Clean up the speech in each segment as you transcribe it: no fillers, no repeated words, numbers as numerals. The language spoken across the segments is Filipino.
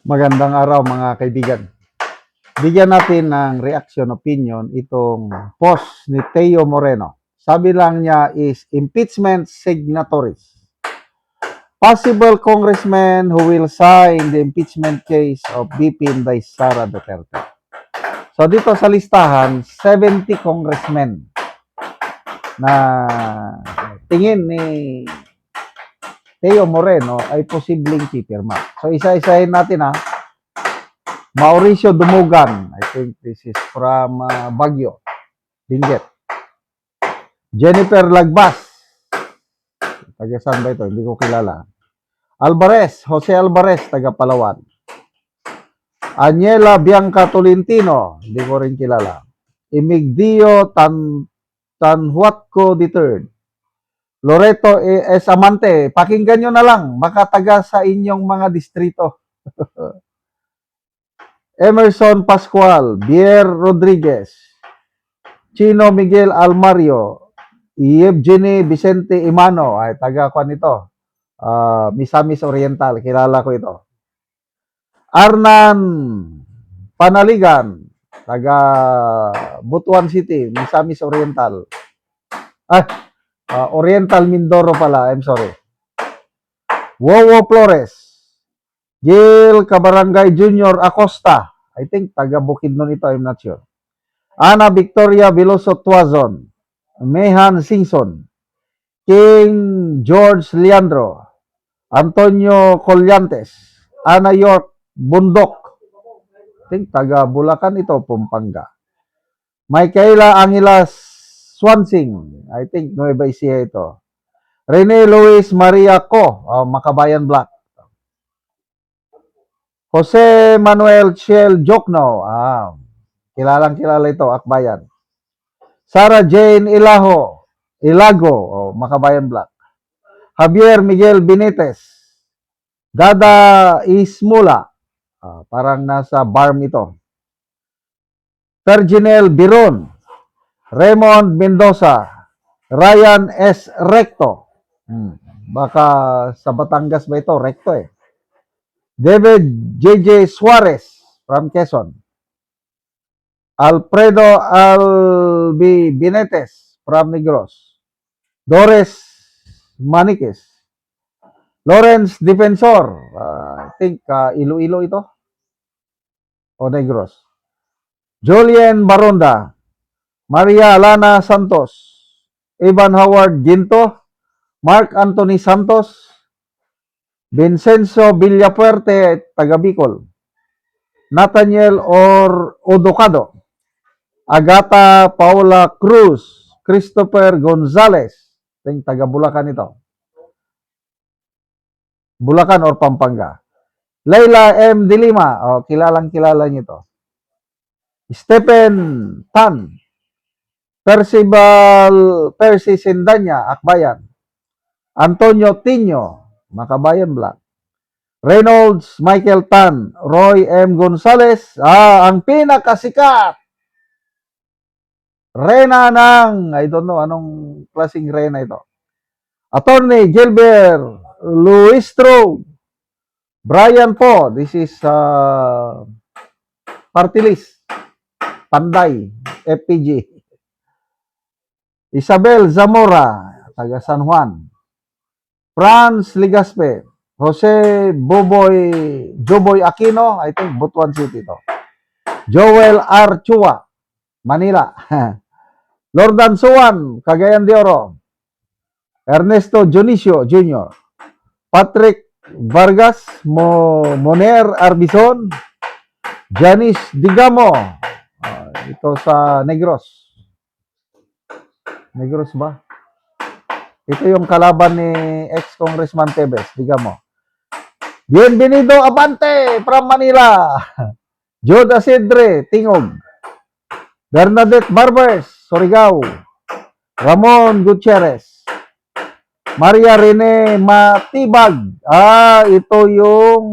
Magandang araw mga kaibigan. Bigyan natin ng reaction opinion itong post ni Teo Moreno. Sabi lang niya is impeachment signatories. Possible congressmen who will sign the impeachment case of VP Inday Sara Duterte. So dito sa listahan, 70 congressmen na tingin ni Teo Moreno ay posibleng pipirma. So isa-isahin natin ha. Mauricio Dumugan, I think this is from Baguio, Benguet. Jennifer Lagbas, taga saan ba ito? Hindi ko kilala. Alvarez, Jose Alvarez, taga Palawan. Aniela Bianca Tolentino, hindi ko rin kilala. Emigdio Tanhuatco III. Loreto S. Amante, pakinggan nyo na lang, baka taga sa inyong mga distrito. Emerson Pascual, Bier Rodriguez, Chino Miguel Almario, Evgeny Vicente Imano, ay taga ko nito, Misamis Oriental, kilala ko ito. Arnan Panaligan, taga Butuan City, Misamis Oriental. Oriental Mindoro pala, I'm sorry. Wowo Flores, Gil Cabarangay Jr. Acosta, I think taga Bukidnon ito, I'm not sure. Ana Victoria Veloso Tuazon, Mehan Singson, King George Leandro, Antonio Collantes, Ana York Bundok, I think taga Bulacan ito, Pampanga. Michaela Angela Swansing, I think Nueva Ecija ito. Rene Luis Maria Co, Makabayan Black. Jose Manuel Chiel Jokno, kilalang kilala ito, Akbayan. Sarah Jane Ilago, Makabayan Black. Javier Miguel Benitez, Dada Ismula, parang nasa Barm ito. Ferginel Biron, Raymond Mendoza, Ryan S. Recto, baka sa Batangas ba ito? Recto eh. David J.J. Suarez from Quezon. Alfredo Albi Benitez from Negros. Doris Maniquez. Lawrence Defensor. I think Iloilo ito. O Negros. Julian Baronda. Maria Lana Santos. Ivan Howard Ginto. Mark Anthony Santos. Vincenzo Villapuerte, taga Bicol. Nathaniel Odocado. Agata Paula Cruz. Christopher Gonzalez. Ting taga Bulacan ito. Bulacan or Pampanga. Layla M. Dilima. Kilalang kilala niyo ito. Stephen Tan. Percy Sindanya, Akbayan. Antonio Tino, Makabayan Black. Reynolds Michael Tan, Roy M. Gonzalez, ang pinakasikat. Rena ng, I don't know anong klaseng Rena ito. Attorney Gilbert Luistro, Brian Po, this is party list, Panday, FPG. Isabel Zamora, taga San Juan. Franz Ligaspe, Jose Joboy Aquino, I think Butuan City to. Joel R. Chua, Manila. Lordan Suwan, Cagayan de Oro. Ernesto Dionisio Jr. Patrick Vargas, Moner Arbizon. Janice Digamo, ito sa Negros. Negros ba? Ito yung kalaban ni ex-congressman Tebes, digamo. Bienvenido Abante from Manila. Joda Asidre, Tingog. Bernadette Barbers, Surigao. Ramon Gutierrez. Maria Rene Matibag. Ito yung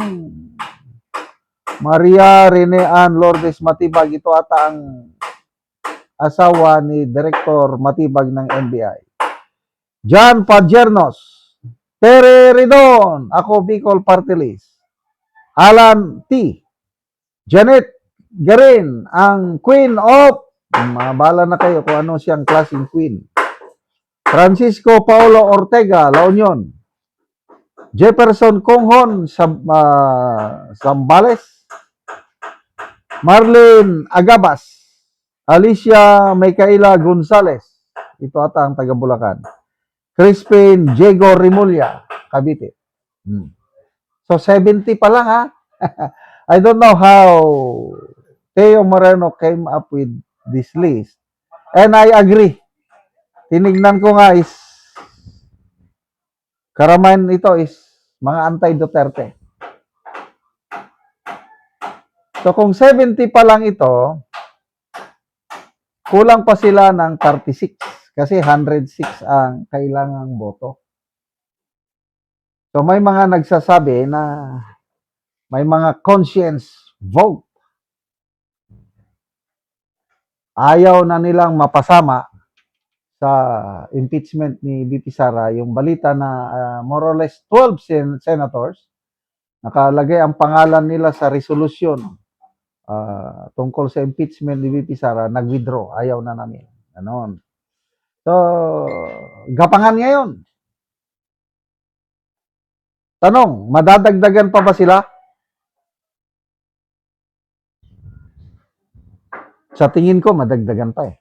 Maria Rene Ann Lourdes Matibag. Ito ata ang asawa ni Director Matibag ng NBI. John Padjernos, Tere Ridon, ako Bicol Party List. Alan T. Janet Garin, ang Queen of, mabala na kayo kung ano siyang klaseng queen. Francisco Paulo Ortega, La Union. Jefferson Conghon, Zambales. Marlene Agabas. Alicia Micaela Gonzalez. Ito ata ang taga Bulacan. Crispin Diego Rimulya, Cavite. So 70 pa lang ha. I don't know how Teo Moreno came up with this list. And I agree. Tinignan ko nga is karamihan ito is mga anti-Duterte. So kung 70 pa lang ito, kulang pa sila ng 36 kasi 106 ang kailangang boto. So may mga nagsasabi na may mga conscience vote. Ayaw na nilang mapasama sa impeachment ni VP Sara yung balita na more or less 12 senators nakalagay ang pangalan nila sa resolution tungkol sa impeachment ni VP Sara, nag-withdraw. Ayaw na namin. Ganon. So, gapangan ngayon. Tanong, madadagdagan pa ba sila? Sa tingin ko, madagdagan pa eh.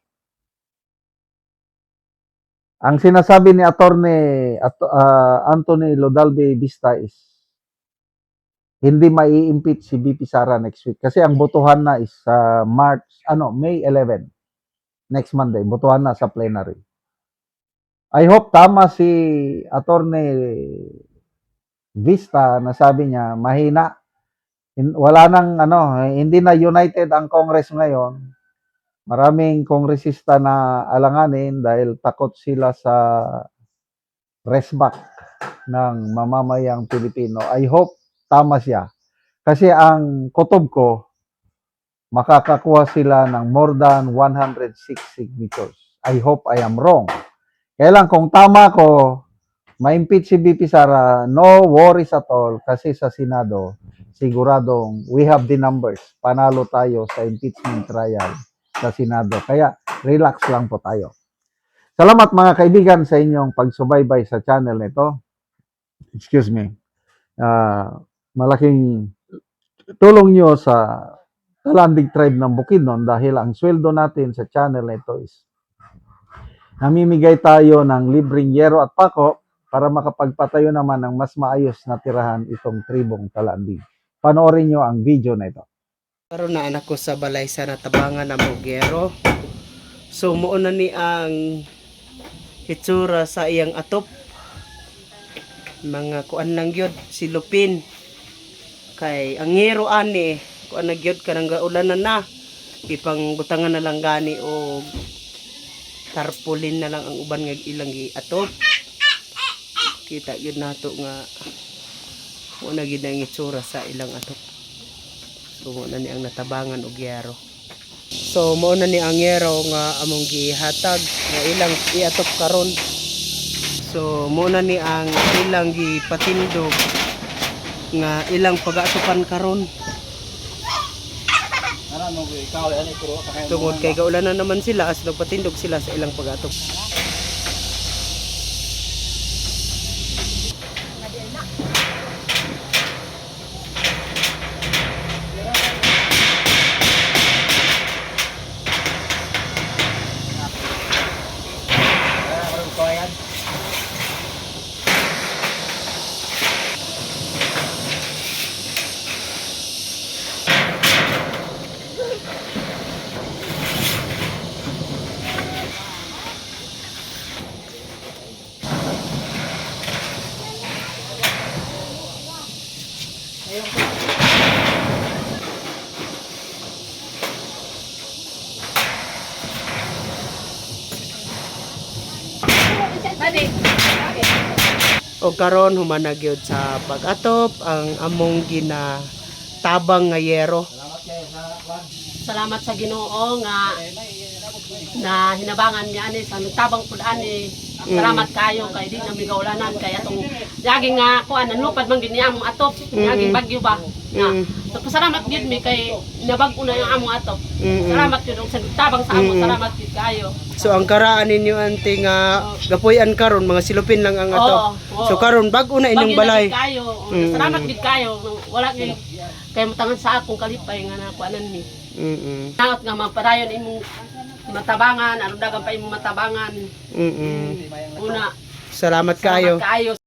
Ang sinasabi ni Attorney Anthony Lodalbe Vista is hindi mai-impeach si VP Sara next week kasi ang botohan na is May 11. Next Monday, botohan na sa plenary. I hope tama si Attorney Vista na sabi niya mahina. Wala nang hindi na united ang Congress ngayon. Maraming kongresista na alanganin dahil takot sila sa resback ng mamamayang Pilipino. I hope tama siya. Kasi ang kutob ko, makakakuha sila ng more than 106 signatures. I hope I am wrong. Kaya lang kung tama ko, ma-impeach si VP Sara, no worries at all kasi sa Senado, siguradong we have the numbers. Panalo tayo sa impeachment trial sa Senado. Kaya relax lang po tayo. Salamat mga kaibigan sa inyong pagsubaybay sa channel nito. Excuse me. Malaking tulong nyo sa Talandig Tribe ng Bukidnon dahil ang sweldo natin sa channel nito is namimigay tayo ng libreng yero at pako para makapagpatayo naman ng mas maayos na tirahan itong tribong Talandig. Panoorin nyo ang video na ito. Karon na anak ko sa balay sa natabangan ng Bugero. So muuna ni ang hitsura sa iyang atop. Mga kuan lang gyud si Lupin. Kay ang ngero ani kuan na gyud kanang gaulanan na. Ipang butangan na lang gani o tarpaulin na lang ang uban nga ilang giatop. Kita gyud nato nga muuna gyud ang hitsura sa ilang atop. So muna ni ang natabangan og yero. So muna ni ang yero nga among gihatag nga ilang iatop karon. So muna ni ang ilang gipatindog nga ilang pag-atupan karon. Tungod kay kaulanan naman sila as nagpatindog sila sa ilang pag-atop. O karon humana gyud sa pag-atop ang among ginatabang nga yero. Salamat sa Ginoo nga na hinabangan niya ani sa tabang pud ani. Salamat kayo kay di nami kaulanan kay atong yaging nga kuan nanlupad man gid niya among atop, yaging bagyo ba. nga. Mm. So pasalamat gyud mi kay nabag-o na yung amo ato. Mm. Salamat gyud og sa tabang sa amo, salamat gyud kayo. So ang karaan ninyo ante nga gapuy-an karon mga silupin lang ang ato. Oo, oo. So karon bag-o na inyong Bagyo na balay. gyud kayo. Salamat gyud kayo. Wala gyud kay mutangan sa akong kalipay nga nakuanan mi. Nangat nga mapadayon imong matabangan, ano dagan pa imong matabangan. Mm. Una, Salamat kayo. salamat kayo.